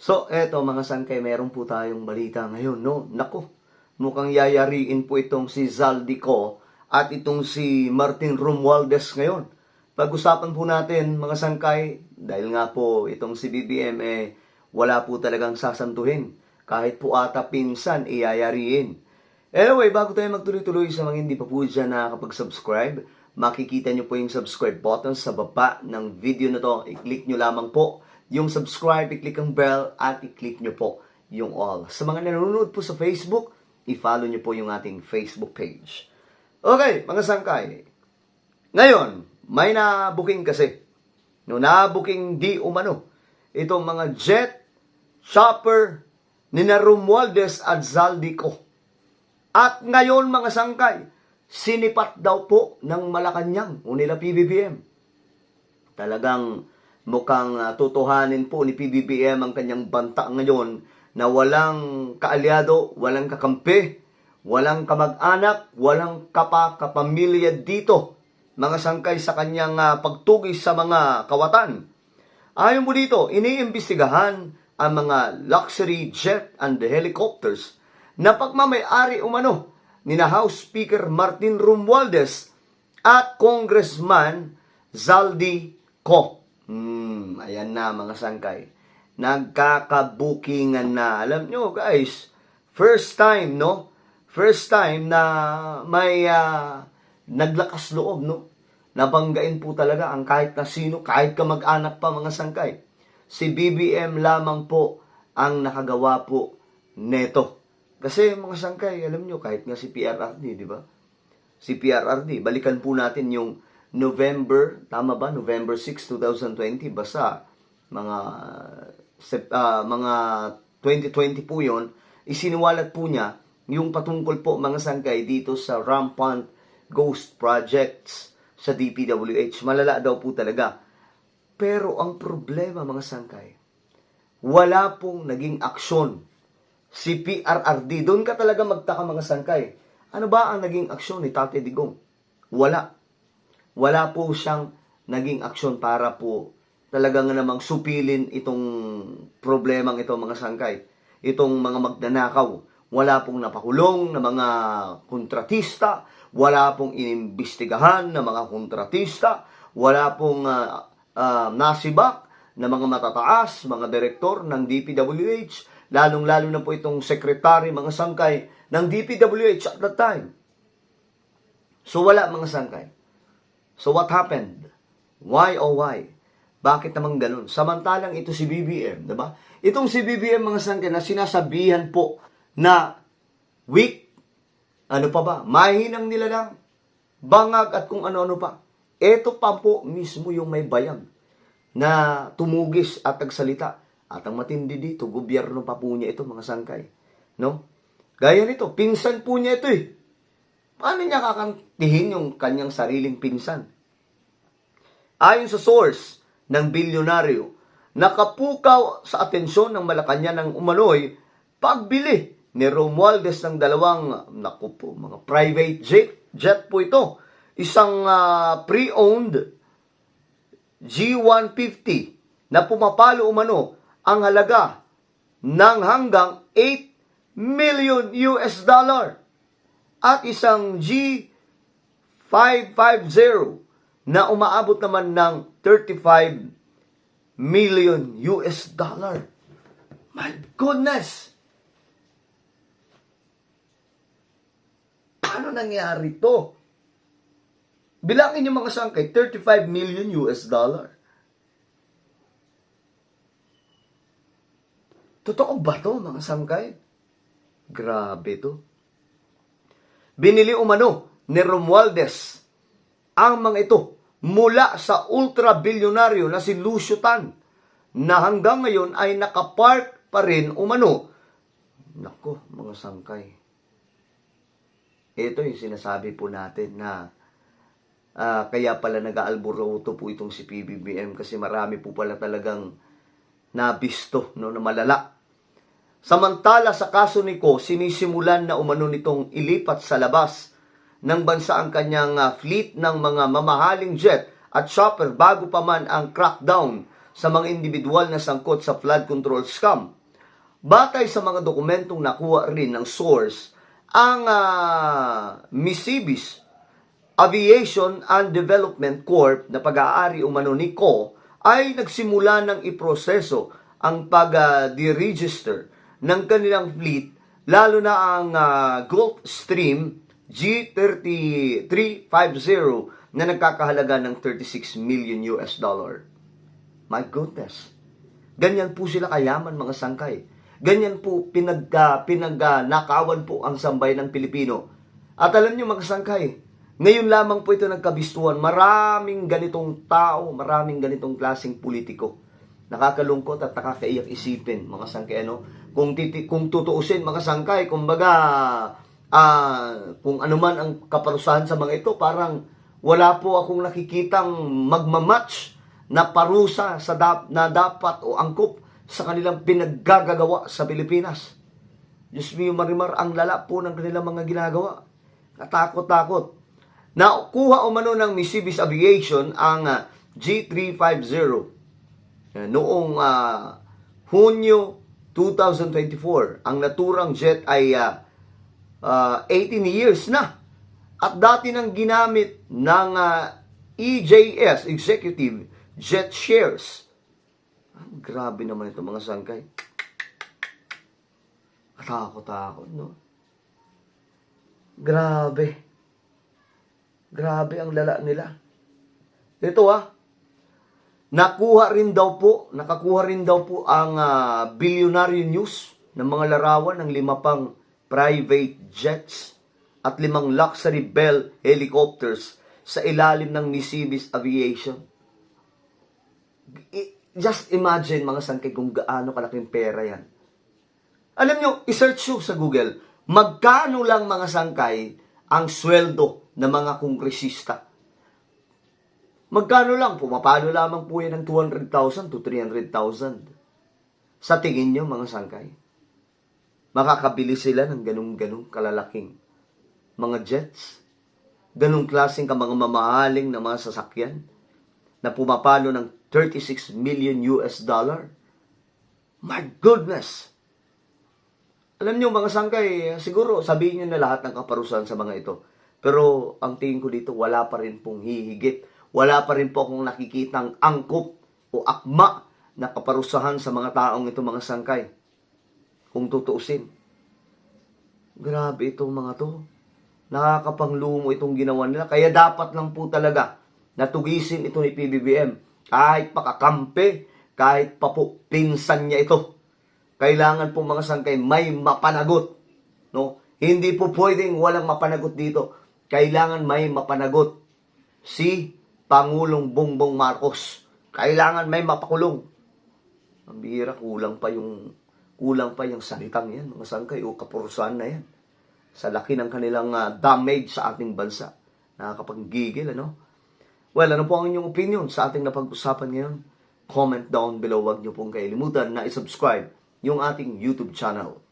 So, eto mga sangkay, meron po tayong balita ngayon, no? Nako, mukhang yayariin po itong si Zaldico at itong si Martin Romualdez ngayon. Pag-usapan po natin mga sangkay, dahil nga po itong si BBM wala po talagang sasantuhin. Kahit po ata pinsan, iyayariin. Anyway, bago tayo magtuloy-tuloy sa mga hindi pa po dyan nakakapag-subscribe, makikita nyo po yung subscribe button sa baba ng video na to. I-click nyo lamang po yung subscribe, i-click ang bell, at i-click nyo po yung all. Sa mga nanonood po sa Facebook, i-follow nyo po yung ating Facebook page. Okay, mga sangkay. Ngayon, may na-booking kasi. No, na-booking di umano. Itong mga jet, chopper, ni Romualdez at Zaldico. At ngayon, mga sangkay, sinipat daw po ng Malacanang o nila PBBM. Talagang mukhang tutuhanin po ni PBBM ang kanyang banta ngayon na walang kaalyado, walang kakampi, walang kamag-anak, walang kapamilya dito, mga sangkay sa kanyang pagtugis sa mga kawatan. Ayon po dito, iniimbestigahan ang mga luxury jet and helicopters na pagmamay-ari umano ni na House Speaker Martin Romualdez at Congressman Zaldico. Ayan na mga sangkay. Nagkakabukingan na. Alam nyo guys, first time, no? First time na may naglakas loob, no? Nabanggain po talaga ang kahit na sino, kahit kamag-anak pa mga sangkay. Si BBM lamang po ang nakagawa po neto. Kasi mga sangkay, alam nyo, kahit nga si PRRD, di ba? Si PRRD, balikan po natin yung November, tama ba? November 6, 2020, basta mga 2020 po yon, isiniwalat po niya yung patungkol po mga sangkay dito sa rampant ghost projects sa DPWH. Malala daw po talaga. Pero ang problema mga sangkay, wala pong naging aksyon si PRRD. Doon ka talaga magtaka mga sangkay. Ano ba ang naging aksyon ni Tate Digong? Wala. Wala po siyang naging aksyon para po talagang namang supilin itong problemang ito mga sangkay. Itong mga magnanakaw. Wala pong napakulong na mga kontratista. Wala pong inimbestigahan na mga kontratista. Wala pong nasibak na mga matataas, mga direktor ng DPWH. Lalong-lalo na po itong secretary, mga sangkay ng DPWH at that time. So wala mga sangkay. So what happened? Why oh why? Bakit naman ganun? Samantalang ito si BBM, diba? Itong si BBM mga sangkay na sinasabihan po na weak, ano pa ba? Mahinang nila lang, bangag at kung ano-ano pa. Ito pa po mismo yung may bayag na tumugis at nagsalita. At ang matindi dito, gobyerno pa po niya ito mga sangkay. No? Gaya nito, pinsan po niya ito eh. Paano niya kakantihin yung kanyang sariling pinsan? Ayon sa source ng bilyonaryo, nakapukaw sa atensyon ng Malacanang ng umano'y pagbili ni Romualdez ng dalawang, naku po, mga private jet po ito. Isang pre-owned G150 na pumapalo umano ang halaga ng hanggang 8 million US dollar. At isang G550 na umaabot naman ng 35 million US dollar. My goodness! Paano nangyari to? Bilangin yung mga sangkay, 35 million US dollar. Totoo ba to mga sangkay? Grabe to. Binili umano ni Romualdez ang mga ito mula sa ultra-bilyonaryo na si Lucio Tan na hanggang ngayon ay nakapark pa rin umano. Nako, mga sangkay. Ito yung sinasabi po natin na kaya pala nag-aalboroto po itong si PBBM kasi marami po pala talagang nabisto, no, na malala. Samantala sa kaso ni Ko, sinisimulan na umano nitong ilipat sa labas ng bansa ang kanyang fleet ng mga mamahaling jet at chopper bago pa man ang crackdown sa mga individual na sangkot sa flood control scam. Batay sa mga dokumentong nakuha rin ng source, ang Misibis Aviation and Development Corp na pag-aari umano ni Co ay nagsimula ng iproseso ang pag-deregister ng kanilang fleet, lalo na ang Gulfstream G3350 na nagkakahalaga ng 36 million US dollar. My goodness. Ganyan po sila kayaman, mga sangkay. Ganyan po pinagnakawan po ang sambayan ng Pilipino. At alam niyo, mga sangkay, ngayon lamang po ito nagkabistuhan. Maraming ganitong tao, maraming ganitong klaseng politiko. Nakakalungkot at nakakaiyak isipin, mga sangkay, ano? Kung tutuusin, mga sangkay, kumbaga, kung ano man ang kaparusahan sa mga ito, parang wala po akong nakikitang magmamatch na parusa na dapat o angkop sa kanilang pinaggagawa sa Pilipinas. Diyos mio, Marimar, ang lala po ng kanilang mga ginagawa. Katakot-takot. Nakuha umano ng Misibis Aviation ang G350 noong Hunyo 2024. Ang naturang jet ay 18 years na. At dati nang ginamit ng EJS, Executive Jet Shares. Grabe naman ito, mga sangkay. Katakot-takot, no? Grabe ang lala nila. Ito nakakuha rin daw po ang Billionaire News ng mga larawan ng 5 pang private jets at 5 luxury Bell helicopters sa ilalim ng Misibis Aviation. Just imagine, mga sangkay, kung gaano kalaking pera yan. Alam nyo, isearch nyo sa Google, magkano lang, mga sangkay, ang sweldo ng mga kongresista. Magkano lang, pumapalo lamang po yan ng 200,000 to 300,000. Sa tingin nyo, mga sangkay, makakabili sila ng ganung-ganung kalalaking mga jets? Ganung klaseng mga mamahaling na mga sasakyan na pumapalo ng 36 million US dollar? My goodness! Alam niyo, mga sangkay, siguro sabihin niyo na lahat ng kaparusahan sa mga ito. Pero ang tingin ko dito, wala pa rin pong hihigit. Wala pa rin po akong nakikitang angkop o akma na kaparusahan sa mga taong ito, mga sangkay. Kung tutuusin. Grabe itong mga to. Nakakapanglumo itong ginawa nila. Kaya dapat lang po talaga natugisin ito ni PBBM. Kahit pakakampi, kahit pa po pinsan niya ito. Kailangan po, mga sangkay, may mapanagot. No? Hindi po pwedeng walang mapanagot dito. Kailangan may mapanagot. Si Pangulong Bongbong Marcos. Kailangan may mapakulong. Ang bihira, kulang pa yung salitang yan, mga sangkay, o kapurusan na yan. Sa laki ng kanilang damage sa ating bansa. Nakakapanggigil, ano? Well, ano po ang inyong opinion sa ating napag-usapan ngayon? Comment down below. Huwag niyo pong kailimutan na isubscribe yung ating YouTube channel.